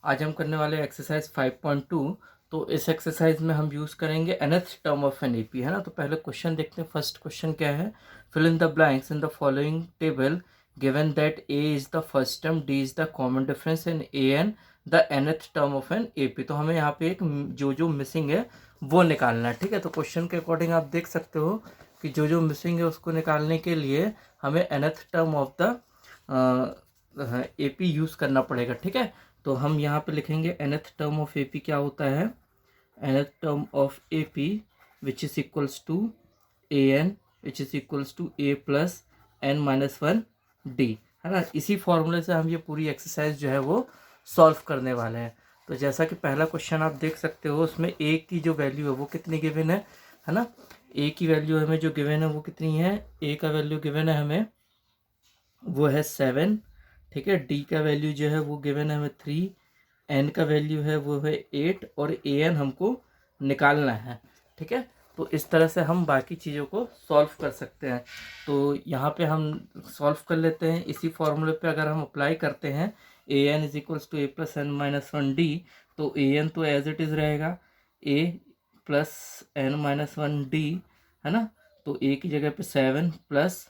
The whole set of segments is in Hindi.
आज हम करने वाले एक्सरसाइज 5.2। तो इस एक्सरसाइज में हम यूज़ करेंगे nth term of an AP, है ना। तो पहले क्वेश्चन देखते हैं। फर्स्ट क्वेश्चन क्या है, fill in the blanks in the following table given that a is the first term, d is the common difference in a n the nth term of an AP. तो हमें यहाँ पे एक जो मिसिंग है वो निकालना है, ठीक है। तो क्वेश्चन के अकॉर्डिंग आप देख सकते हो कि जो मिसिंग है उसको निकालने के लिए हमें nth term of the AP use करना पड़ेगा, ठीक है। तो हम यहाँ पे लिखेंगे nth टर्म ऑफ एपी क्या होता है, nth term of AP which is equals to a n which is equals to a plus n minus one d, है ना। इसी फॉर्मूले से हम ये पूरी एक्सरसाइज जो है वो सॉल्व करने वाले हैं। तो जैसा कि पहला क्वेश्चन आप देख सकते हो, उसमें ए की जो वैल्यू है वो कितनी गिवन है ना। ए की वैल्यू हमें जो गिवन है वो कितनी है, ए का वैल्यू गिवन है हमें वो है 7, ठीक है। डी का वैल्यू जो है वो गिवन है हमें 3, एन का वैल्यू है वो है 8 और ए एन हमको निकालना है, ठीक है। तो इस तरह से हम बाकी चीज़ों को सॉल्व कर सकते हैं। तो यहाँ पे हम सॉल्व कर लेते हैं। इसी फॉर्मूले पे अगर हम अप्लाई करते हैं a n is equals to a plus n minus one d, तो ए एन तो एज इट इज़ रहेगा a plus n minus one d, है ना। तो ए की जगह पे 7 प्लस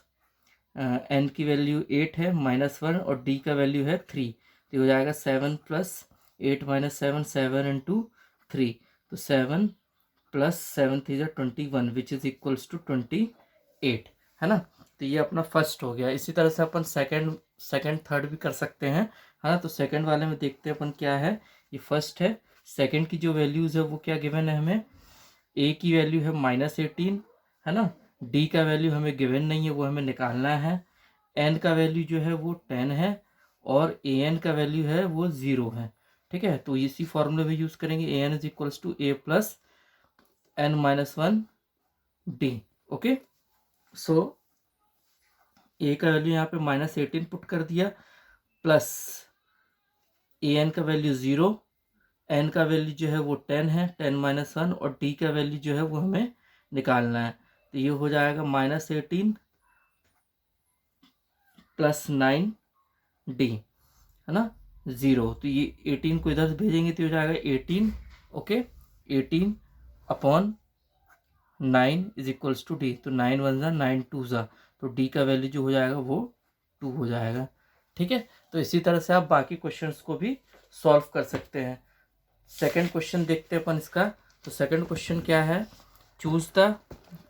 एन की वैल्यू 8 है माइनस वन और डी का वैल्यू है 3। तो हो जाएगा 7 प्लस 8 माइनस 7, 7 इंटू 3। तो 7 प्लस 7 थ्री जा 21 विच इज़ इक्वल्स टू 28, है ना। तो ये अपना फर्स्ट हो गया। इसी तरह से अपन सेकंड थर्ड भी कर सकते हैं, है ना। तो सेकंड वाले में देखते हैं अपन क्या है। ये फर्स्ट है, सेकंड की जो वैल्यूज़ है वो क्या गिवन है हमें, ए की वैल्यू है -18, है ना। डी का वैल्यू हमें गिवन नहीं है, वो हमें निकालना है। एन का वैल्यू जो है वो 10 है और ए एन का वैल्यू है वो 0 है, ठीक है। तो इसी फॉर्मूले में यूज़ करेंगे, a n is equals to a plus n minus one d. Okay, so a का वैल्यू यहाँ पे -18 पुट कर दिया, प्लस ए एन का वैल्यू 0, एन का वैल्यू जो है वो 10 है, 10 माइनस वन, और डी का वैल्यू जो है वो हमें निकालना है। तो ये हो जाएगा -18 प्लस 9 डी, है ना, 0। तो ये 18 को इधर से भेजेंगे तो हो जाएगा 18, okay. 18 upon 9 is equals to d. तो 9 वन ज़ा 9 टू ज़ा, तो डी का वैल्यू जो हो जाएगा वो 2 हो जाएगा, ठीक है। तो इसी तरह से आप बाकी क्वेश्चंस को भी सॉल्व कर सकते हैं। सेकंड क्वेश्चन देखते हैं अपन इसका। तो सेकंड क्वेश्चन क्या है, choose the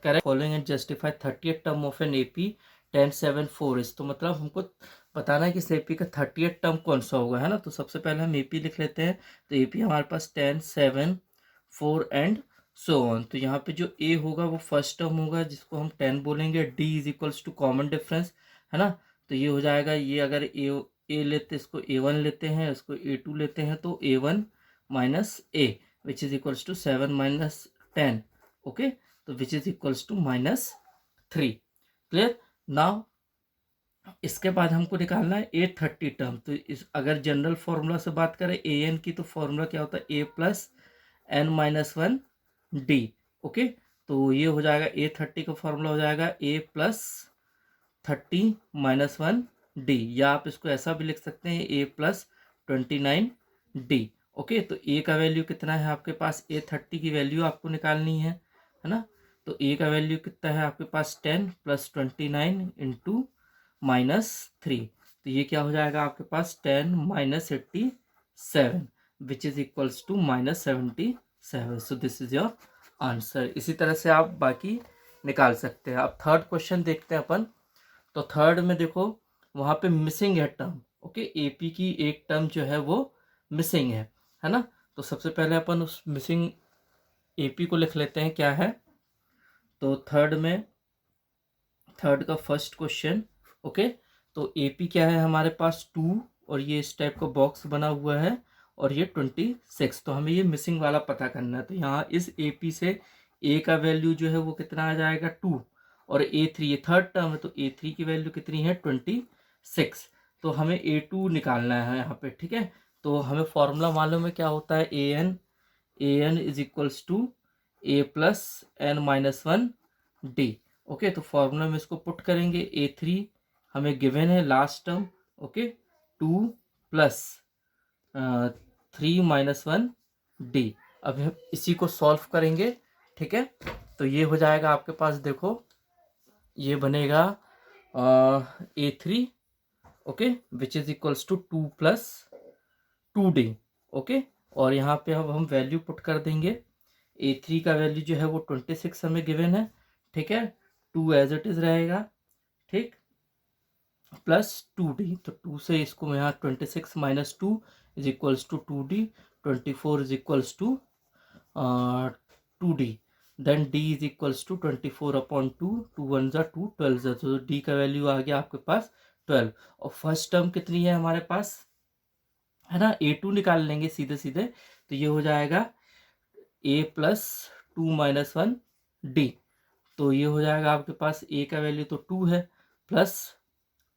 correct following and justify 30th term of an AP 1074 is. तो मतलब हमको बताना है कि इस एपी का 30th टर्म कौन सा होगा, है ना। तो सबसे पहले हम एपी लिख लेते हैं। तो एपी हमारे पास 10, 7, 4 एंड सो ऑन। तो यहाँ पे जो ए होगा वो फर्स्ट टर्म होगा जिसको हम 10 बोलेंगे। D is equals to common difference, है ना। तो ये हो जाएगा, ये अगर ए लेते इसको A1 लेते हैं, इसको A2 लेते हैं, तो A1 minus a which is equals to 7 minus 10, okay. तो which is equals to -3, clear. Now इसके बाद हमको निकालना है A30 टर्म। तो इस अगर जनरल फॉर्मूला से बात करें ए एन की, तो फॉर्मूला क्या होता है, a plus n minus one d, okay. तो ये हो जाएगा A30 का फॉर्मूला हो जाएगा a plus 30 minus one d, या आप इसको ऐसा भी लिख सकते हैं ए प्लस 29 डी, ओके। तो ए का वैल्यू कितना है आपके पास, A30 की वैल्यू आपको निकालनी है ना। तो ए का वैल्यू कितना है आपके पास, 10 प्लस 29 इंटू -3। तो ये क्या हो जाएगा आपके पास, 10 minus 87 which is equals to -77। So this is your answer. इसी तरह से आप बाकी निकाल सकते हैं। अब थर्ड क्वेश्चन देखते हैं अपन। तो थर्ड में देखो, वहाँ पे मिसिंग है टर्म, ओके। एपी की एक टर्म जो है वो मिसिंग है ना। तो सबसे पहले अपन उस मिसिंग एपी को लिख लेते हैं क्या है। तो थर्ड का फर्स्ट क्वेश्चन, ओके। तो एपी क्या है हमारे पास 2, और ये इस टाइप का बॉक्स बना हुआ है, और ये 26। तो हमें ये मिसिंग वाला पता करना है। तो यहाँ इस एपी से ए का वैल्यू जो है वो कितना आ जाएगा 2, और A3 ये थर्ड टर्म है, तो A3 की वैल्यू कितनी है 26। तो हमें A2 निकालना है यहाँ पे, ठीक है। तो हमें फॉर्मूला मालूम है क्या होता है, an is equals to a plus n minus one d, okay. तो फॉर्मूला में इसको पुट करेंगे, A3 हमें गिवन है last term, okay. 2 plus 3 minus 1 d. अब हम इसी को सॉल्व करेंगे, ठीक है। तो ये हो जाएगा आपके पास, देखो ये बनेगा A3, okay, which is equals to 2 plus 2D, okay. और यहाँ पे अब हम वैल्यू पुट कर देंगे। A3 का वैल्यू जो है वो 26 हमें गिवन है, ठीक है। 2 एज इट इज रहेगा, ठीक, प्लस 2D। तो 2 से इसको मैं यहाँ 26 minus 2 is equals to 2D। 24 is equals to 2D। Then D is equals to 24 upon 2, 2 1 जा 2, 12 जा, तो D का वैल्यू आ गया आपके पास 12। और फर्स्ट टर्म कितनी है हमारे पास, है ना, A2 निकाल लेंगे सीधे सीधे। तो ये हो जाएगा A प्लस 2 माइनस 1 D। तो ये हो जाएगा आपके पास A का वैल्यू तो 2 है, प्लस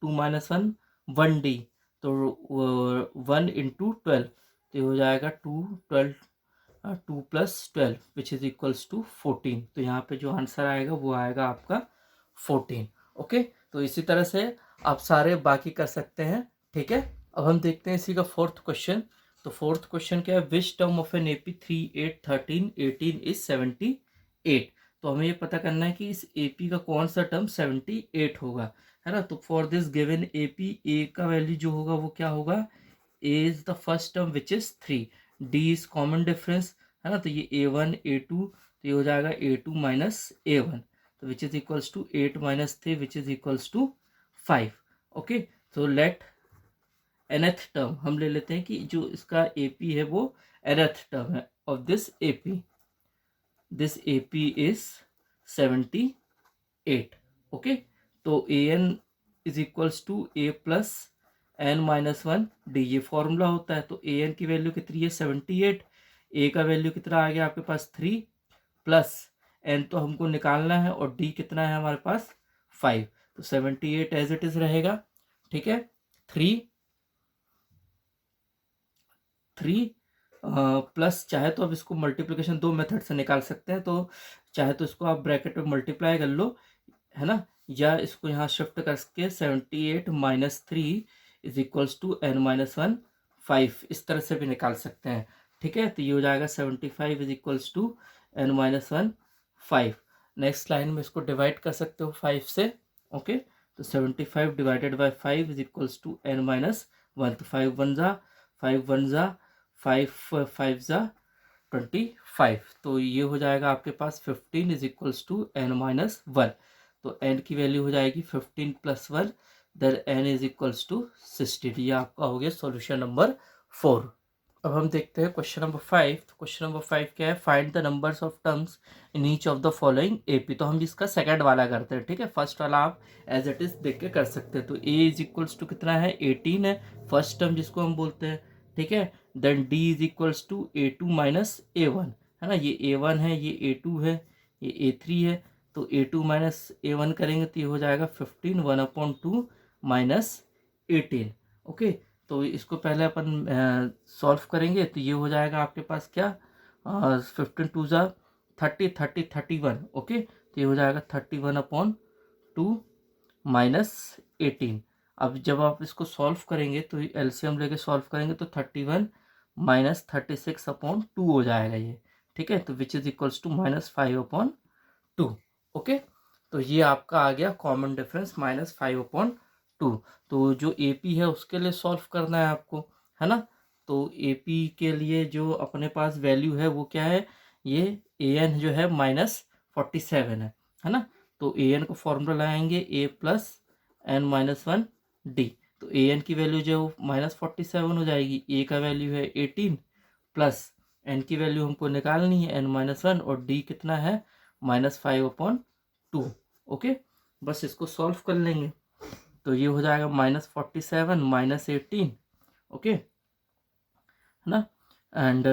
2 माइनस 1 1D, तो 1 इंटू 12, तो ये हो जाएगा 2 plus 12 which is equals to 14। तो यहाँ पे जो आंसर आएगा वो आएगा आपका 14, ओके। तो इसी तरह से आप सारे बाकी कर सकते हैं, ठीक है। अब हम देखते हैं इसी का फोर्थ क्वेश्चन। तो फोर्थ क्वेश्चन क्या है, which term of an AP 3 8 13 18 is 78। तो हमें ये पता करना है कि इस AP का कौन सा टर्म 78 होगा, है ना। तो for this given AP, A का वैल्यू जो होगा वो क्या होगा, A is the first term which is 3, D is common difference, है ना। तो ये A1 A2, तो ये हो जाएगा A2 माइनस A1, तो which is equals to 8 minus 3 which is equals to 5, okay. तो लेट nth टर्म हम ले लेते हैं कि जो इसका AP है वो nth टर्म है of this AP। This AP is 78, okay. तो an is equals to A plus n minus 1 D, ये फॉर्मूला होता है। तो an की वैल्यू कितनी है 78, A का वैल्यू कितना आ गया आपके पास 3, प्लस n तो हमको निकालना है, और D कितना है हमारे पास 5। तो 78 एज इट इज रहेगा, ठीक है। 3 प्लस, चाहे तो अब इसको मल्टीप्लिकेशन दो मेथड से निकाल सकते हैं। तो चाहे तो इसको आप ब्रैकेट में मल्टीप्लाई कर लो, है ना, या इसको यहाँ शिफ्ट करके 78 minus 3 is equals to n minus 1 5, इस तरह से भी निकाल सकते हैं, ठीक है। तो ये हो जाएगा 75 is equals to n minus 1 5। Next line में इसको डिवाइड कर सकते हो 5 से, ओके। तो 75 divided by 5 is equals to n minus 1। तो 5 1 जा 5 1 जा 5 5 जा 25, तो ये हो जाएगा आपके पास 15 is equals to n minus 1। तो n की वैल्यू हो जाएगी 15 plus 1, then n is equals to 16। ये आपका हो गया सॉल्यूशन नंबर 4। अब हम देखते हैं क्वेश्चन नंबर 5। तो क्वेश्चन नंबर 5 क्या है, find the numbers of terms in each of the following AP। तो हम इसका सेकंड वाला करते हैं, ठीक है। फर्स्ट वाला आप एज इट इज देख के कर सकते हैं। तो A इज इक्वल्स टू कितना है 18 है, फर्स्ट टर्म जिसको हम बोलते हैं, ठीक है। Then D is equals to A2 minus A1, है ना। ये A1 है, ये A2 है, ये A3 है। तो A2 माइनस A1 करेंगे तो ये हो जाएगा 15 1/2 माइनस 18, ओके। तो इसको पहले अपन सॉल्व करेंगे। तो ये हो जाएगा आपके पास क्या, 15 2 जा 30 30 31, ओके। तो ये हो जाएगा 31/2 माइनस 18। अब जब आप इसको सॉल्व करेंगे तो एलसीएम लेके सॉल्व करेंगे तो 31 माइनस 36/2 हो जाएगा ये, ठीक है। तो which is equals to -5/2, okay. तो ये आपका आ गया कॉमन डिफरेंस -5/2। तो जो AP है उसके लिए सॉल्व करना है आपको, है ना। तो AP के लिए जो अपने पास वैल्यू है वो क्या है, ये AN जो है -47 है ना। तो AN को फॉर्मूला लगाएंगे A plus n minus 1 D। तो AN की वैल्यू जो -47 हो जाएगी, A का वैल्यू है 18, प्लस n की वैल्यू हमको निकालनी है n माइनस 1, और D कितना है -5/2, ओके। बस इसको सॉल्व कर लेंगे। तो ये हो जाएगा -47 माइनस 18, ओके, है ना। एंड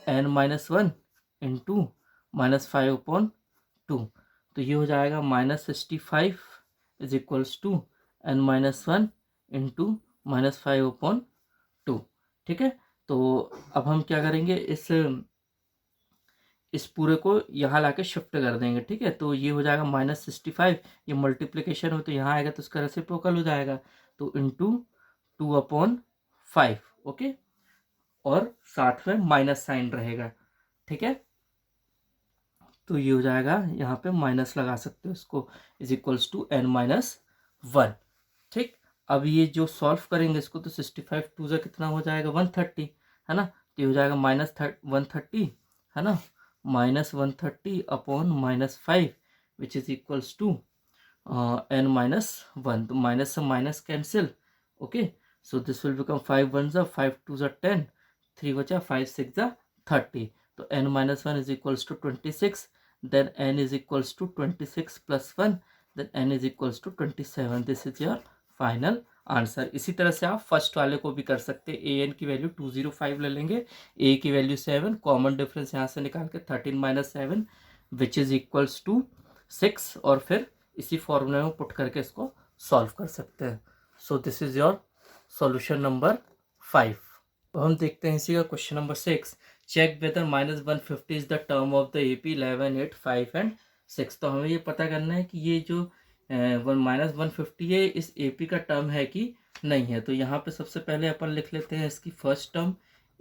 n माइनस 1 इंटू -5/2, तो ये हो जाएगा -65 is equals to n minus 1 into -5/2, ठीक है। तो अब हम क्या करेंगे, इस पूरे को यहाँ लाके शिफ्ट कर देंगे, ठीक है। तो ये हो जाएगा -65, ये मल्टीप्लिकेशन हो तो यहाँ आएगा तो इसका रेसिप्रोकल हो जाएगा, तो इंटू 2/5, ओके। और साथ में माइनस साइन रहेगा, ठीक है। तो ये हो जाएगा, यहाँ पे माइनस लगा सकते हो इसको, इज इक्वल्स टू n-1, ठीक। अब ये जो सॉल्व करेंगे इसको, तो 65 टू से कितना हो जाएगा 130, है ना। तो ये हो जाएगा -130, है ना, -130 upon -5 which is equals to n-1। तो माइनस से minus cancel, okay. So this will become 5 1 जा 5 2 जा 10, 3 बचा 5 6 जा 30। तो n-1 is equals to 26, then n is equals to 26 plus 1, then n is equals to 27। This is your final answer. इसी तरह से आप फर्स्ट वाले को भी कर सकते हैं। ए एन की वैल्यू 205 ले लेंगे, ए की वैल्यू 7, कॉमन डिफरेंस यहाँ से निकाल के 13 minus 7 which is equals to 6, और फिर इसी फॉर्मूले में पुट करके इसको सॉल्व कर सकते हैं। So this is your solution number 5। तो हम देखते हैं इसी का question number 6। Check whether -150 is the term of the AP 11 8 5 and 6। तो हमें ये पता करना है कि ये जो -150 है इस AP का टर्म है कि नहीं है। तो यहाँ पे सबसे पहले अपन लिख लेते हैं इसकी first term,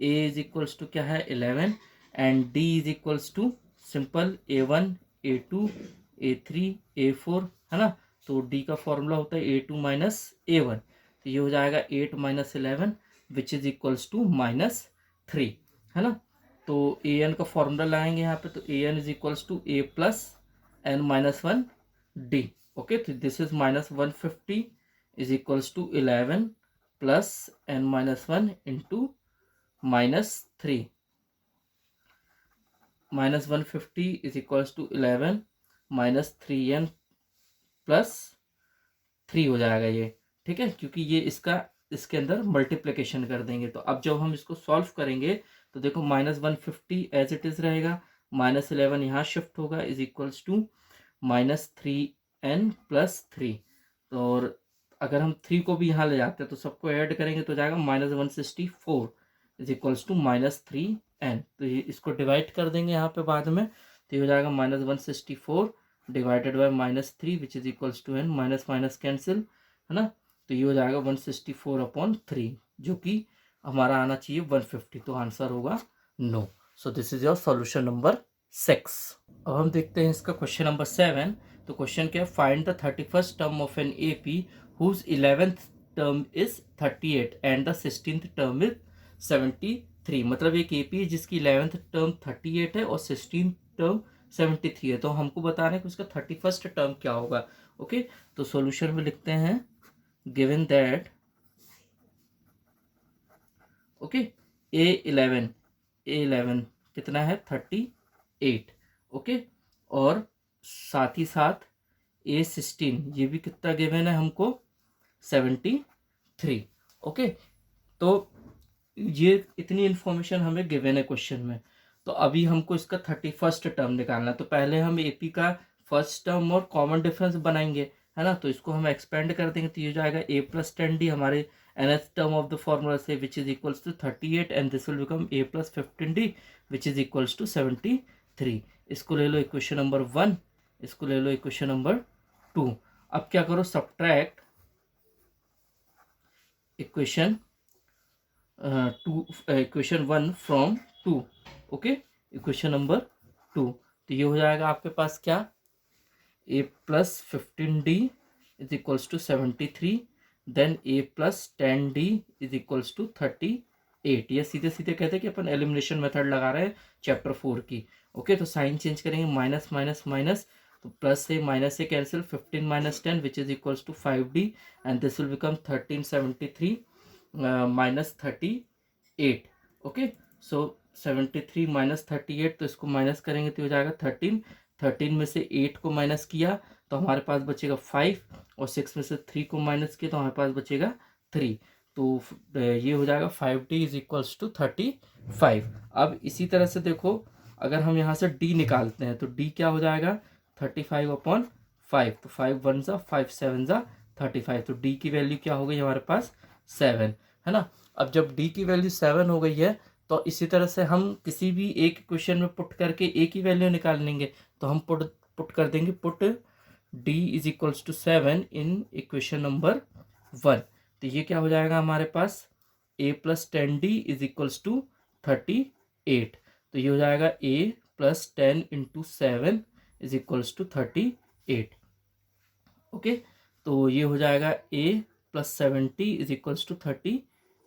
A is equals to क्या है 11 and D is equals to simple A1 A2 A3 A4, है ना। तो D का फॉर्मूला होता है A2 माइनस A1। तो ये हो जाएगा 8 minus 11 which is equals to -3, है ना। तो ए एन का फॉर्मूला लाएंगे यहाँ पे, तो a n is equals to a plus n-1 d, okay. तो this is -150 is equals to 11 plus n-1 into -3, -150 is equals to 11 minus 3n plus 3 हो जाएगा ये, ठीक है, क्योंकि ये इसके अंदर मल्टीप्लिकेशन कर देंगे। तो अब जब हम इसको सॉल्व करेंगे तो देखो -150 एज इट इज रहेगा, -11 यहाँ शिफ्ट होगा, is equals to -3n plus 3। और अगर हम 3 को भी यहाँ ले जाते हैं तो सबको ऐड करेंगे तो जाएगा -164 इज इक्वल्स टू -3n। तो ये इसको डिवाइड कर देंगे यहाँ पे बाद में, तो ये हो जाएगा -164 divided by -3 which is equals to n, minus minus cancel, है ना। तो ये हो जाएगा 164 अपॉन 3, जो कि हमारा आना चाहिए 150। तो आंसर होगा no. So this is your solution number 6। अब हम देखते हैं इसका क्वेश्चन नंबर 7। तो क्वेश्चन क्या है, find the 31st term of an AP whose 11th term is 38 and the 16th term is 73। मतलब एक AP है जिसकी 11th टर्म 38 है और 16th टर्म 73 है। तो हमको बता रहे हैं कि उसका 31st टर्म क्या होगा, ओके। तो सॉल्यूशन में लिखते हैं गिवन दैट, ओके, A11 कितना है 38, ओके, और साथ ही साथ A16 ये भी कितना गिवन है हमको 73, ओके। तो ये इतनी इन्फॉर्मेशन हमें गिवन है क्वेश्चन में। तो अभी हमको इसका 31st टर्म निकालना है। तो पहले हम AP का फर्स्ट टर्म और कॉमन डिफरेंस बनाएंगे, है ना। तो इसको हम एक्सपेंड कर देंगे, तो ये जाएगा A प्लस 10D हमारे nth term of the formula से which is equals to 38 and this will become a plus 15d which is equals to 73। इसको ले लो इक्वेशन नंबर 1, इसको ले लो इक्वेशन नंबर 2। अब क्या करो, subtract equation 1 from 2, okay, equation number 2। तो ये हो जाएगा आपके पास क्या, a plus 15d is equals to 73, then a plus 10d is equals to 38। ये सीधे सीधे कहते हैं कि अपन एलिमिनेशन मेथड लगा रहे हैं चैप्टर 4 की, ओके। तो साइन चेंज करेंगे, माइनस माइनस माइनस, तो प्लस से माइनस से cancel, 15 minus 10 which is equals to 5d and this will become 1373 minus 38, okay. So 73 minus 38, तो इसको माइनस करेंगे तो हो जाएगा 13 में से 8 को माइनस किया तो हमारे पास बचेगा 5, और 6 में से 3 को माइनस किया तो हमारे पास बचेगा 3। तो ये हो जाएगा 5d इज इक्वल्स टू 35। अब इसी तरह से देखो, अगर हम यहाँ से d निकालते हैं तो d क्या हो जाएगा 35 अपॉन 5। तो 5 1 जा 5 7 जा 35। तो d की वैल्यू क्या हो गई हमारे पास 7, है ना। अब जब d की वैल्यू 7 हो गई है तो इसी तरह से हम किसी भी एक इक्वेशन में पुट करके a की वैल्यू निकाल लेंगे। तो हम पुट कर देंगे, put d is equals to 7 in equation number 1। तो ये क्या हो जाएगा हमारे पास, a plus 10d is equals to 38। तो ये हो जाएगा a plus 10 into 7 is equals to 38। Okay, तो ये हो जाएगा a plus 70 is equals to 38।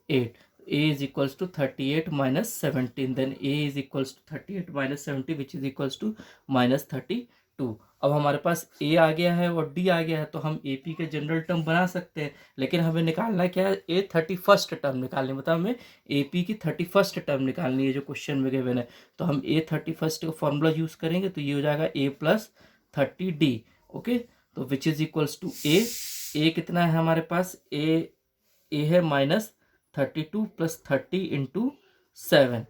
a is equals to 38 minus 17, then a is equals to 38 minus 70 which is equals to minus 32। अब हमारे पास a आ गया है और d आ गया है, तो हम AP के जनरल टर्म बना सकते हैं, लेकिन हमें निकालना क्या है, a 31st टर्म निकालनी, मतलब हमें AP की 31st टर्म निकालनी है जो क्वेश्चन में गिवन है। तो हम a 31st का फॉर्मूला यूज़ करेंगे, तो ये हो जाएगा a प्लस 30d। ओके, तो which is equals to a कितना है हमारे पास, a है माइनस 32 प्लस 30 इंटू 7।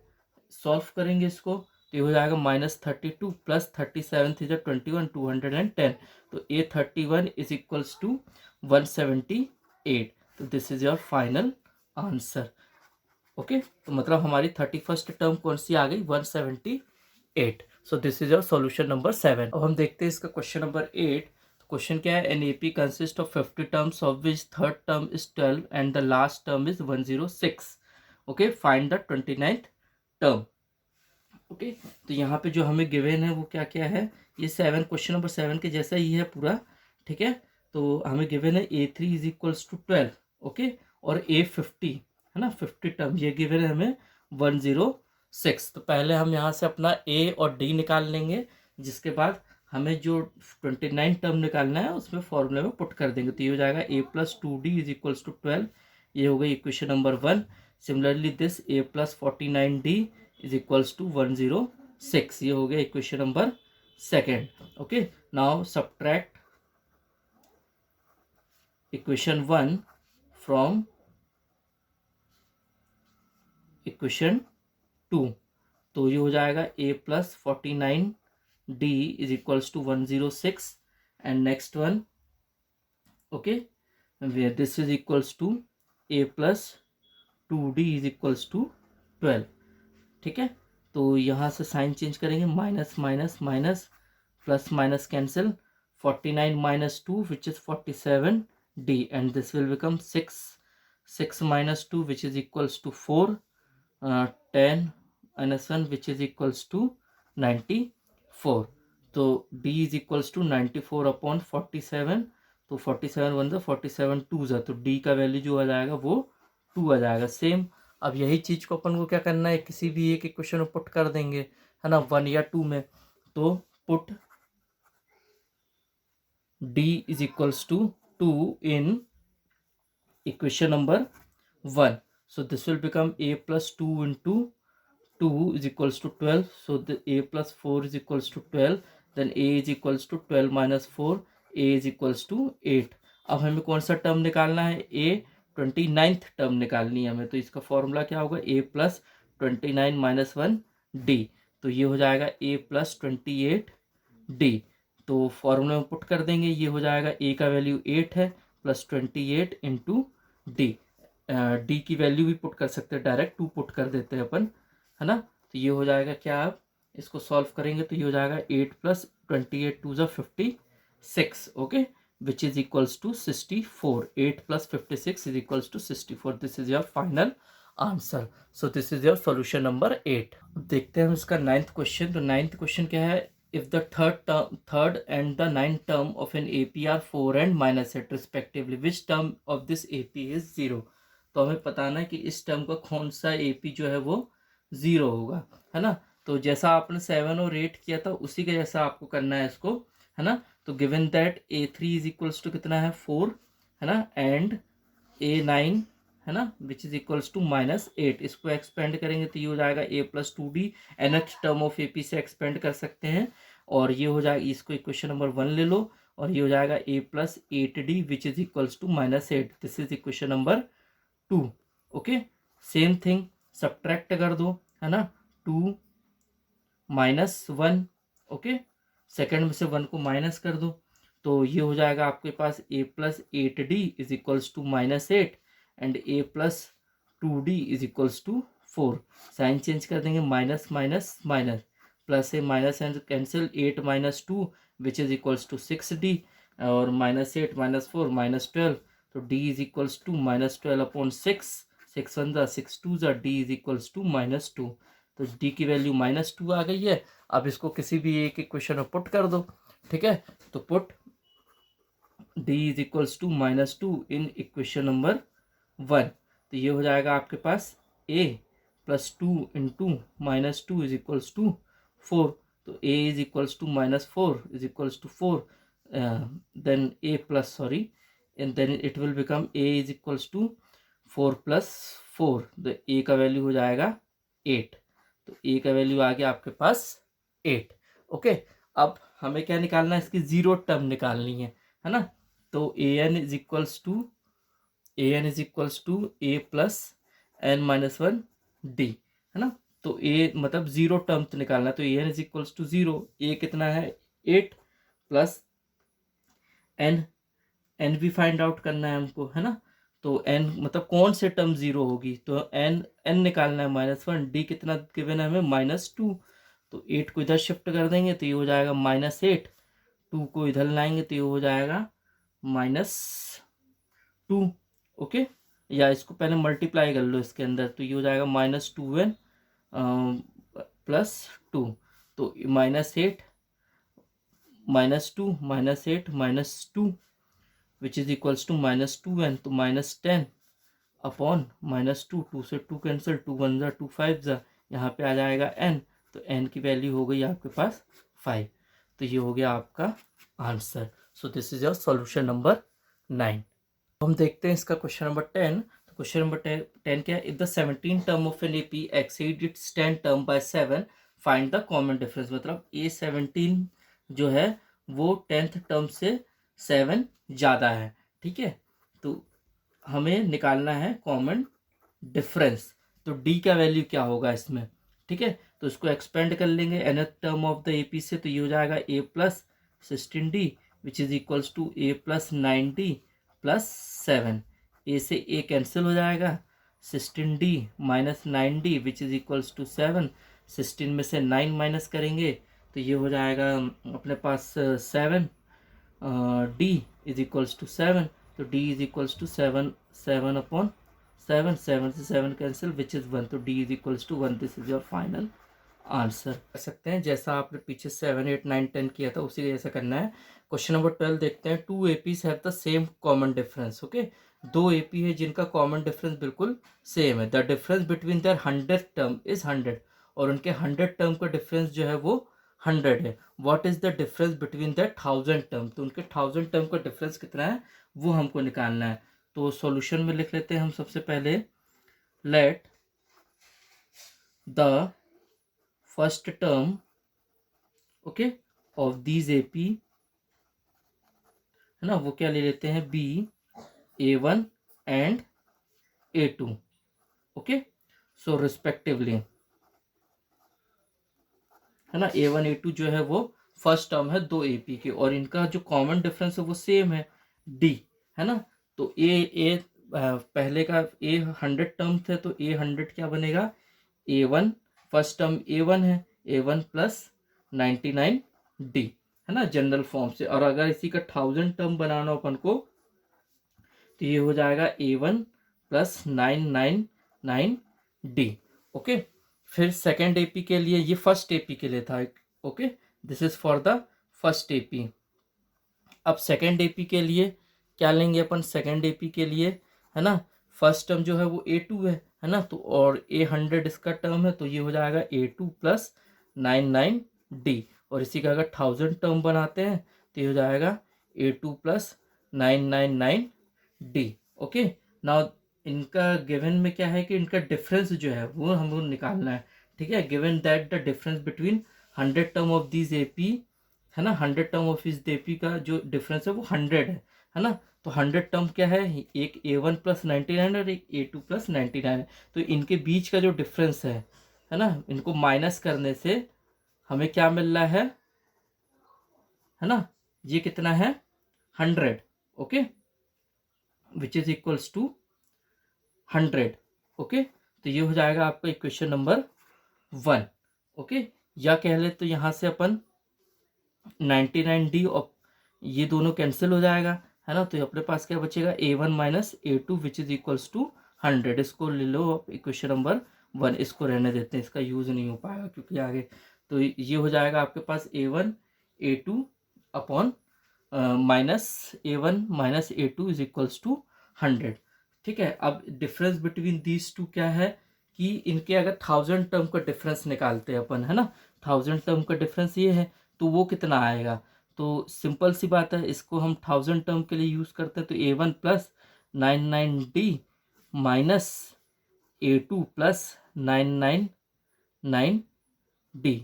सॉल्व करेंगे इसको तो ये हो जाएगा माइनस 32 प्लस 37 थी 21 210। तो a 31 इज इक्वल्स टू 178। तो this is your final answer. Okay, तो मतलब हमारी 31st टर्म कौन सी आ गई, 178। सो this is your solution number 7। अब हम देखते हैं इसका क्वेश्चन नंबर 8। क्वेश्चन क्या है, an AP consist of 50 terms of which third term is 12 and the last term is 106। Okay, find the 29th term. Okay, तो यहाँ पे जो हमें गिवन है वो क्या क्या है, ये 7, क्वेश्चन नंबर 7 के जैसा ही है पूरा। ठीक है, तो हमें गिवन है a3 is equals to 12। Okay, और a50 है ना, 50 टर्म ये गिवन है हमें 106। तो पहले हम यहाँ से अपना a और d निकाल लेंगे, जिसके बाद हमें जो 29 टर्म निकालना है उसमें फॉर्मूले में पुट कर देंगे। तो ये हो जाएगा a plus 2d is equals to 12। ये हो गई equation number 1। Similarly this a plus 49d is equals to 106। ये हो गया equation number 2। Okay, now subtract equation 1 from equation 2। तो ये हो जाएगा a plus 49d is equals to 106 and next one, okay, where this is equals to a plus 2d is equals to 12। ठीक है, तो यहाँ से साइन चेंज करेंगे, minus minus minus, plus minus cancel, 49 minus 2 which is 47d and this will become 6 minus 2 which is equals to 4, 10 minus 1 which is equals to 94। तो d is equals to 94 upon 47। तो 47 1 47 2 तो d का वैल्यू जो आ जाएगा वो 2 आ जाएगा। सेम अब यही चीज़ को अपन को क्या करना है, किसी भी एक इक्वेशन में पुट कर देंगे, है ना, 1 या 2 में। तो put d is equals to 2 in equation number 1। So this will become a plus 2 into 2 is equals to 12. So the a plus 4 is equals to 12. Then a is equals to 12 minus 4. a is equals to 8. अब हमें कौन सा टर्म निकालना है, a 29th टर्म निकालनी है हमें। तो इसका फॉर्मूला क्या होगा, a प्लस 29 माइनस 1 d। तो ये हो जाएगा a प्लस 28d। तो फॉर्मूला में पुट कर देंगे, ये हो जाएगा a का वैल्यू 8 है प्लस 28 इंटू डी। डी की वैल्यू भी पुट कर सकते हैं, डायरेक्ट 2 पुट कर देते हैं अपन, है ना। तो ये हो जाएगा क्या, आप इसको सॉल्व करेंगे तो ये हो जाएगा 8 प्लस 28 2 ज़ा 56। Okay, which is equals to 64। 8 plus 56 is equals to 64। This is your final answer. So this is your solution number 8। देखते हैं हम इसका 9th क्वेश्चन। तो 9th क्वेश्चन क्या है, if the third and the 9th term of an AP are 4 and -8 respectively, which term of this AP is 0। तो हमें बताना है कि इस टर्म का कौन सा AP जो है वो 0 होगा, है ना। तो जैसा आपने 7 और 8 किया था उसी के जैसा आपको करना है इसको, है ना। तो given that a3 is equals to कितना है 4, है ना, एंड a9 है ना विच इज इक्वल्स टू -8। इसको एक्सपेंड करेंगे तो ये हो जाएगा a plus 2d। nth term of AP से एक्सपेंड कर सकते हैं, और ये हो जाएगा, इसको इक्वेशन नंबर 1 ले लो, और ये हो जाएगा a plus 8d which is equals to -8। This is equation number 2। Okay, same thing subtract कर दो, है ना, 2 माइनस 1। ओके, सेकेंड में से 1 को माइनस कर दो, तो ये हो जाएगा आपके पास a plus 8d is equals to -8 and a plus 2d is equals to 4। Sign change कर देंगे, माइनस माइनस माइनस, प्लस से minus and cancel, 8 minus 2 which is equals to 6d, और -8 माइनस 4 -12। तो d is equals to -12 upon 6। 6 1 ज़ा 6 2 ज़ा d इज इक्वल्स टू -2। तो d की वैल्यू -2 आ गई है। अब इसको किसी भी एक इक्वेशन में पुट कर दो, ठीक है। तो put d is equals to -2 in equation number 1। तो ये हो जाएगा आपके पास a plus 2 into -2 is equals to 4। तो a is equals to -4 is equals to 4, then a plus sorry and then it will become a is equals to 4 plus 4। तो a का वैल्यू हो जाएगा 8। तो a का वैल्यू आ गया आपके पास 8। ओके, अब हमें क्या निकालना है, इसकी जीरो टर्म निकालनी है ना। तो an is equals to a plus n-1 d, है ना। तो a मतलब जीरो टर्म तो निकालना है। तो an is equals to 0, a कितना है 8 प्लस n भी फाइंड आउट करना है हमको, है ना। तो n मतलब कौन से टर्म जीरो होगी, तो n निकालना है -1, d कितना गिवन है हमें -2। तो 8 को इधर शिफ्ट कर देंगे तो ये हो जाएगा -8, 2 को इधर लाएंगे तो ये हो जाएगा -2। ओके, या इसको पहले मल्टीप्लाई कर लो इसके अंदर, तो ये हो जाएगा -2n प्लस 2। तो -8 -2 -8 -2 which is equals to -2n। तो -10 अपॉन -2, 2 से 2 कैंसिल, 2 1 ज़ा 2 5 ज़ा, यहाँ पे आ जाएगा n। तो n की वैल्यू हो गई आपके पास 5। तो ये हो गया आपका answer. So this is your solution number 9। हम देखते हैं इसका क्वेश्चन नंबर 10। तो क्वेश्चन नंबर 10 क्या है, if the 17 term of an AP exceed it's 10 term by 7 find the common difference. मतलब A17 जो है वो 10th टर्म से 7 ज़्यादा है, ठीक है। तो हमें निकालना है कॉमन डिफरेंस। तो d का वैल्यू क्या होगा इसमें, ठीक है। तो इसको एक्सपेंड कर लेंगे nth term of the AP से, तो ये हो जाएगा a plus 16d which is equals to a plus 9d plus 7। a से a कैंसिल हो जाएगा, 16d minus 9d which is equals to 7। 16 में से 9 माइनस करेंगे तो ये हो जाएगा अपने पास 7, d इज इक्वल्स टू 7। तो d is equals to 7 upon 7 से 7 कैंसिल विच इज़ 1। तो d is equals to 1। This is your final answer. कर सकते हैं जैसा आपने पीछे 7 8 9 10 किया था उसी जैसा करना है। क्वेश्चन नंबर 12 देखते हैं। 2 APs have the same common difference. Okay, 2 AP है जिनका कॉमन डिफरेंस बिल्कुल सेम है। The difference between their 100th term is 100, और उनके 100 टर्म का डिफरेंस जो है वो 100 है। What is the difference between the 1000 term. तो उनके 1000 टर्म का डिफरेंस कितना है वो हमको निकालना है। तो सॉल्यूशन में लिख लेते हैं हम सबसे पहले, let the first term okay of these AP, है ना, वो क्या ले लेते हैं B A1 and A2। Okay, so respectively, है ना, A1 A2 जो है वो फर्स्ट टर्म है 2 AP के, और इनका जो कॉमन डिफरेंस है वो सेम है D, है ना। तो A पहले का A 100 टर्म थे तो A 100 क्या बनेगा, A1 फर्स्ट टर्म A1 है, A1 प्लस 99D, है ना, जनरल फॉर्म से। और अगर इसी का 1000 टर्म बनाना अपन को तो ये हो जाएगा A1 प्लस 999D। ओके, फिर सेकेंड AP के लिए, ये फर्स्ट AP के लिए था। Okay, this is for the first AP। अब सेकेंड AP के लिए क्या लेंगे अपन, सेकेंड AP के लिए, है ना, फर्स्ट टर्म जो है वो A2 है ना, तो और A100 इसका टर्म है, तो ये हो जाएगा A2 प्लस 99D। और इसी का अगर 1000 टर्म बनाते हैं तो ये हो जाएगा A2 plus 999D। Okay, now इनका गिवन में क्या है कि इनका डिफरेंस जो है वो हमको निकालना है, ठीक है। Given that the difference between 100 term of this AP, है ना, 100 टर्म ऑफ इस AP का जो डिफरेंस है वो 100 है ना। तो 100 टर्म क्या है, एक A1 प्लस 99 और एक A2 प्लस 99 है। तो इनके बीच का जो डिफरेंस है ना, इनको माइनस करने से हमें क्या मिल रहा है ना, ये कितना है 100। Okay, which is equals to 100। Okay, तो ये हो जाएगा आपका इक्वेशन नंबर 1। ओके, या कह ले तो यहाँ से अपन 99D और ये दोनों कैंसिल हो जाएगा, है ना। तो अपने पास क्या बचेगा A1 minus A2 which is equals to 100, इसको ले लो आप इक्वेशन नंबर 1, इसको रहने देते हैं, इसका यूज़ नहीं हो पाएगा क्योंकि आगे। तो ये हो जाएगा आपके पास A1 A2 upon minus A1 minus A2 is equals to 100। ठीक है, अब डिफरेंस बिटवीन दीज टू क्या है कि इनके अगर 1000 टर्म का डिफरेंस निकालते हैं अपन, है ना, 1000 टर्म का डिफरेंस ये है, तो वो कितना आएगा। तो सिंपल सी बात है, इसको हम 1000 टर्म के लिए यूज़ करते हैं, तो A1 plus 99D minus A2 plus 999D।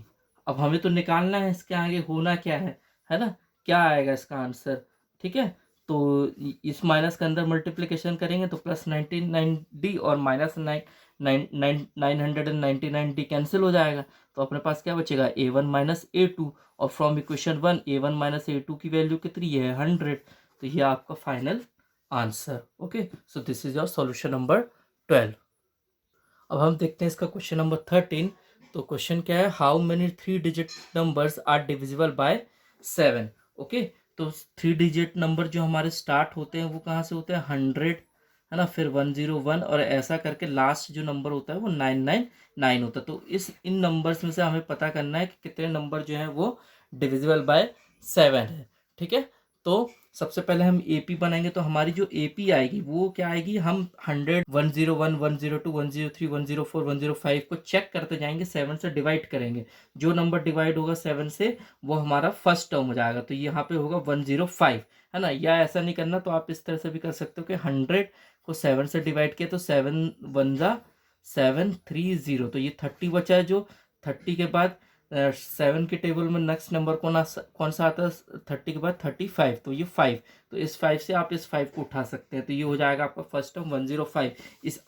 अब हमें तो निकालना है इसके आगे होना क्या है ना, क्या आएगा इसका आंसर। ठीक है, तो इस माइनस के अंदर मल्टीप्लिकेशन करेंगे तो प्लस 99D और माइनस 999D कैंसिल हो जाएगा, तो अपने पास क्या बचेगा A1 माइनस A2, और from equation 1 A1 minus A2 की वैल्यू कितनी है 100, तो ये आपका final answer. Okay, so this is your solution number 12। अब हम देखते हैं इसका क्वेश्चन नंबर 13। तो क्वेश्चन क्या है, how many 3 digit numbers are divisible by 7। Okay, तो 3 डिजिट नंबर जो हमारे स्टार्ट होते हैं वो कहाँ से होते हैं 100, है ना, फिर 101 और ऐसा करके लास्ट जो नंबर होता है वो 999 होता है। तो इन नंबर्स में से हमें पता करना है कि कितने नंबर जो है वो डिविजिबल बाय 7 है। ठीक है, तो सबसे पहले हम एपी बनाएंगे, तो हमारी जो एपी आएगी वो क्या आएगी, हम 100 101 102 103 104 105 को चेक करते जाएंगे, 7 से डिवाइड करेंगे, जो नंबर डिवाइड होगा 7 से वो हमारा फर्स्ट टर्म हो जाएगा, तो यहाँ पे होगा 105, है ना। या ऐसा नहीं करना तो आप इस तरह से भी कर सकते हो कि 100 को 7 से डिवाइड किया तो 7 1 जा 730, तो ये 30 बचा है, जो 30 के बाद 7 के टेबल में नेक्स्ट नंबर कौन सा आता है 30 के बाद 35, तो ये 5, तो इस 5 से आप इस 5 को उठा सकते हैं, तो ये हो जाएगा आपका फर्स्ट टर्म 105।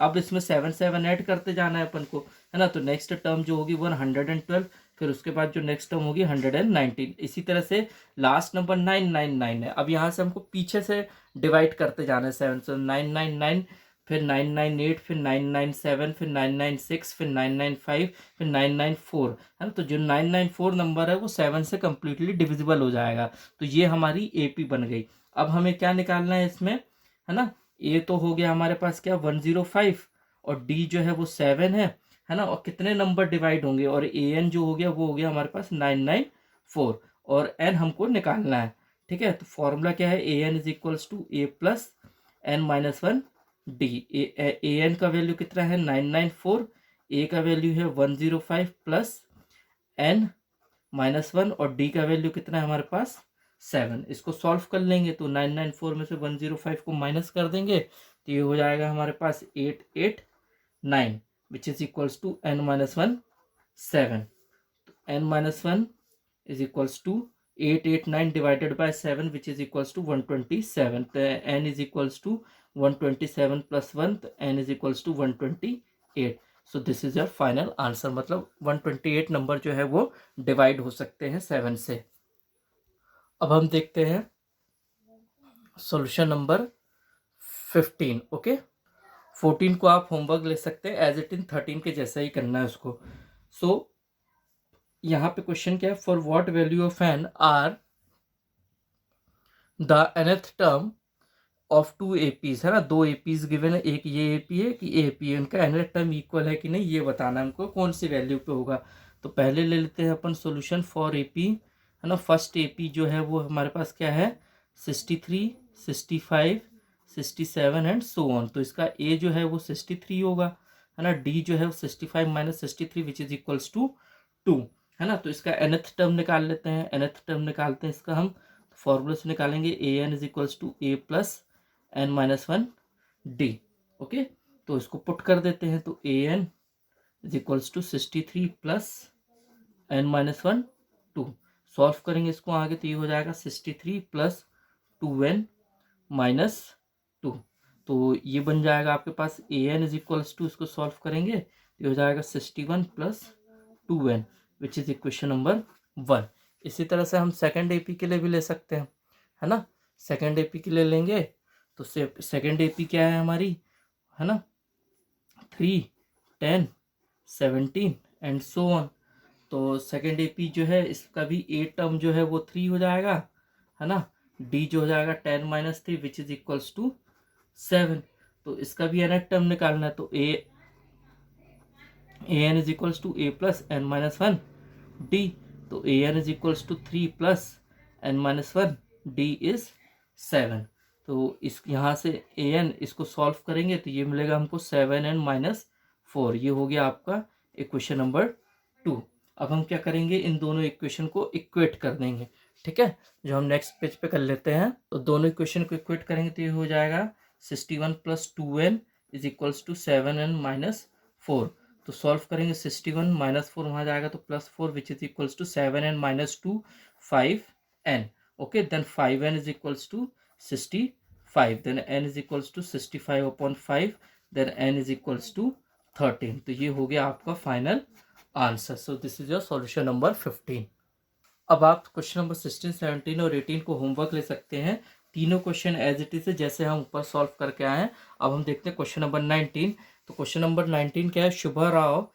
अब इसमें 7 ऐड करते जाना है अपन को, है ना, तो नेक्स्ट टर्म जो होगी 112, फिर उसके बाद जो नेक्स्ट टर्म होगी 119। इसी तरह से लास्ट नंबर 999 है, अब यहाँ से हमको पीछे से डिवाइड करते जाना है 7 से, 999 फिर 998 फिर 997 फिर 996 फिर 995 फिर 994, है ना, तो जो 994 नंबर है वो 7 से कम्प्लीटली डिविजिबल हो जाएगा, तो ये हमारी एपी बन गई। अब हमें क्या निकालना है इसमें, है ना, ए तो हो गया हमारे पास क्या 105 और डी जो है वो 7 है ना, और कितने नंबर डिवाइड होंगे, और ए एन जो हो गया वो हो गया हमारे पास 994 और एन हमको निकालना है। ठीक है, तो फॉर्मूला क्या है, a n is equals to a plus n minus 1 d. A n का वैल्यू कितना है 994, ए का वैल्यू है 105 प्लस एन माइनस 1 और डी का वैल्यू कितना है हमारे पास 7। इसको सॉल्व कर लेंगे तो 994 में से 105 को माइनस कर देंगे तो ये हो जाएगा हमारे पास 889 which is equals to n minus 1 7। N minus 1 is equals to 889 divided by 7 which is equals to 127, तो n is equals to 127 plus 1, तो n is equals to 128। So this is your final answer, मतलब 128 नंबर जो है वो डिवाइड हो सकते हैं 7 से। अब हम देखते हैं सॉल्यूशन नंबर 15। ओके, 14 को आप होमवर्क ले सकते हैं, एज इट इन 13 के जैसा ही करना है उसको। सो यहाँ पे क्वेश्चन क्या है, for what value of n are the nth term of 2 APs, है ना, 2 एपीज गिवन है, एक ये एपी है कि एपी है, इनका nth टर्म इक्वल है कि नहीं ये बताना है हमको, कौन सी वैल्यू पे होगा। तो पहले ले लेते हैं अपन सॉल्यूशन फॉर एपी, है ना। फर्स्ट एपी जो है वो हमारे पास क्या है 63 65 67 एंड सो ऑन, तो इसका ए जो है वो 63 होगा, है ना, डी जो है वो 65 minus 63 which is equals to 2, है ना। तो इसका nth टर्म निकाल लेते हैं, nth टर्म निकालते हैं इसका हम फॉर्मूले से निकालेंगे, a n is equals to a plus n minus 1 d. Okay, तो इसको पुट कर देते हैं, तो a n is equals to 63 plus n minus 1 2, solve करेंगे इसको आगे तो ये हो जाएगा 63 प्लस 2n माइनस 2, तो ये बन जाएगा आपके पास ए एन इज इक्वल्स टू, इसको सॉल्व करेंगे तो ये हो जाएगा 61 plus 2n which is equation number 1। इसी तरह से हम सेकंड एपी के लिए भी ले सकते हैं, है ना। सेकंड एपी के लिए लेंगे तो सेकंड एपी क्या है हमारी, है ना, 3 10 17 एंड सो ऑन। तो सेकंड एपी जो है इसका भी ए टर्म जो है वो 3 हो जाएगा, है ना, डी जो हो जाएगा 10 minus 3 which is equals to 7। तो इसका भी nth टर्म निकालना है, तो an is equals to a plus n minus one d, तो an is equals to 3 plus n minus one d is 7। तो इस यहाँ से an इसको सॉल्व करेंगे तो ये मिलेगा हमको 7n माइनस 4। ये हो गया आपका इक्वेशन नंबर 2। अब हम क्या करेंगे, इन दोनों इक्वेशन को इक्वेट कर देंगे, ठीक है, जो हम नेक्स्ट पेज पे कर लेते हैं। तो दोनों इक्वेशन को इक्वेट करेंगे तो ये हो जाएगा 61 plus 2n is equals to 7n minus 4। तो सॉल्व करेंगे 61 माइनस 4 वहाँ जाएगा तो plus 4 which is equals to 7n minus 2 5n। Okay, then 5n is equals to 65, then n is equals to 65 upon 5, then n is equals to 13। तो ये हो गया आपका final answer. So this is your solution number 15। अब आप क्वेश्चन नंबर 16, 17 और 18 को होमवर्क ले सकते हैं। तीनों क्वेश्चन एज इट इज है जैसे हम ऊपर सॉल्व करके आए हैं। अब हम देखते हैं क्वेश्चन नंबर 19। तो क्वेश्चन नंबर 19 क्या है, शुभा Rao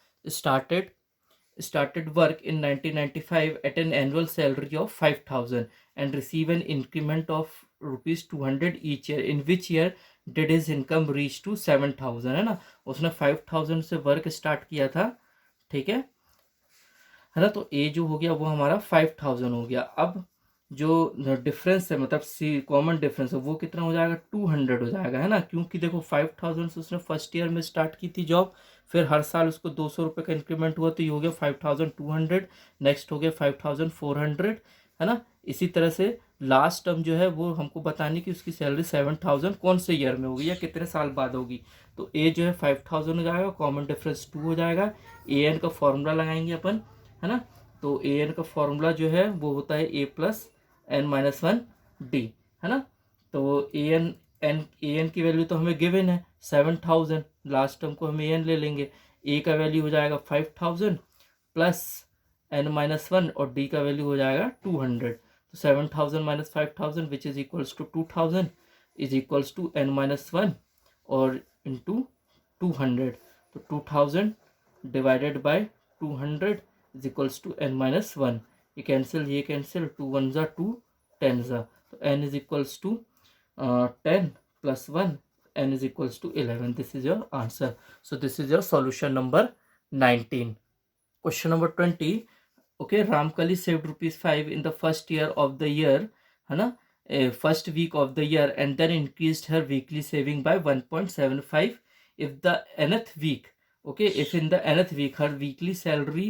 started work in 1995 at an annual salary of 5,000 and receive an increment of rupees 200 each year. In which year did his income reach to 7,000? है ना, उसने 5,000 से वर्क स्टार्ट किया था, ठीक है ना। तो ए जो हो गया वो हमारा 5,000 हो गया। अब जो डिफरेंस है, मतलब सी कॉमन डिफरेंस है, वो कितना हो जाएगा, 200 हो जाएगा, है ना। क्योंकि देखो 5,000 से उसने फर्स्ट ईयर में स्टार्ट की थी जॉब, फिर हर साल उसको 200 रुपये का इंक्रीमेंट हुआ, तो ये हो गया 5,200, नेक्स्ट हो गया 5,400, है ना। इसी तरह से लास्ट टर्म जो है वो हमको बतानी कि उसकी सैलरी 7,000 कौन से ईयर में होगी या कितने साल बाद होगी। तो ए जो है 5,000 हो जाएगा, कॉमन डिफरेंस 2 हो जाएगा। ए एन का फॉर्मूला लगाएंगे अपन, है ना। तो ए एन का फॉर्मूला जो है वो होता है a plus n minus one d, है ना। तो ए एन की वैल्यू तो हमें गिवन है 7,000, लास्ट टर्म को हम ए एन ले लेंगे। ए का वैल्यू हो जाएगा 5,000 प्लस एन माइनस वन और डी का वैल्यू हो जाएगा 200। तो 7,000 minus 5,000 which is equals to 2,000 is equals to n minus one और इंटू 200। तो 2,000 divided by 200 is equals to n minus one. ये कैंसिल 2 1 ज़ा 2 10 ज़ा, तो n is equals to 10 plus 1, n is equals to 11। This is your answer. So this is your solution number 19। Question number 20, okay, Ramkali saved ₹5 in the first year of the year, है ना, first week of the year and then increased her weekly saving by 1.75 if the nth week, okay, if in the nth week her weekly salary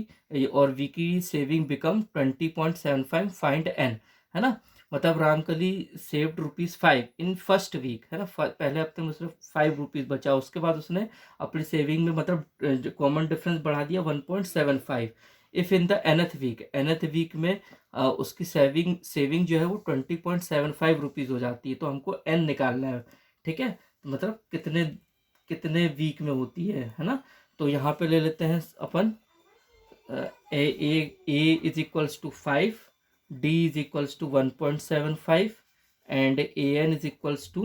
or weekly saving become 20.75, find n, है ना। मतलब Ramkali saved ₹5 in first week, है ना, पहले हफ्ते में उसने ₹5 बचा, उसके बाद उसने अपनी सेविंग में मतलब कॉमन डिफरेंस बढ़ा दिया 1.75। If in the nth week में उसकी सेविंग जो है वो 20.75 हो जाती है, तो हमको n निकालना है, ठीक है। मतलब कितने वीक में होती है ना। तो यहाँ पे ले लेते हैं अपन a is equals to 5, d is equals to 1.75 and a n is equals to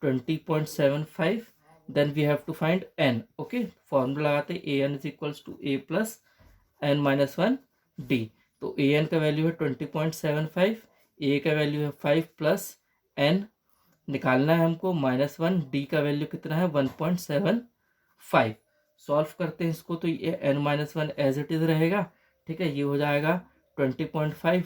20.75। Then we have to find n, okay. Formula लगाते हैं, a n is equals to a plus n minus one d. तो ए एन का वैल्यू है 20.75, ए का वैल्यू है 5 प्लस एन निकालना है हमको माइनस वन, डी का वैल्यू कितना है 1.75। सॉल्व करते हैं इसको, तो ये n minus one as it is रहेगा, ठीक है। ये हो जाएगा 20.5,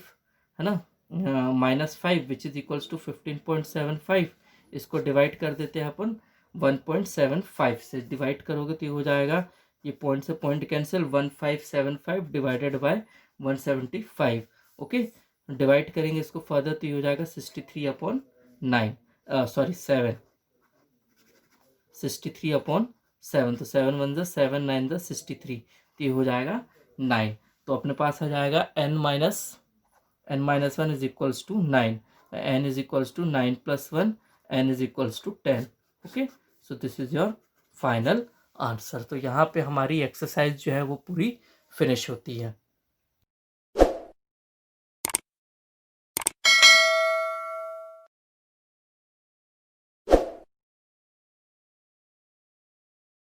है ना, minus 5 which is equals to 15.75। इसको डिवाइड कर देते हैं अपन 1.75 से, डिवाइड करोगे तो ये हो जाएगा, ये पॉइंट से point cancel, 1575 divided by 175, okay. Divide करेंगे इसको फर्दर तो ये हो जाएगा 63 अपॉन 9, सॉरी 7, 63 अपॉन 7, तो 7 1 ज़ा 7 9 ज़ा 63, तो ये हो जाएगा 9। तो अपने पास आ जाएगा n minus one is equals to 9, n is equals to 9 plus 1, n is equals to 10, okay. So this is your final answer. तो यहाँ पे हमारी एक्सरसाइज जो है वो पूरी फिनिश होती है।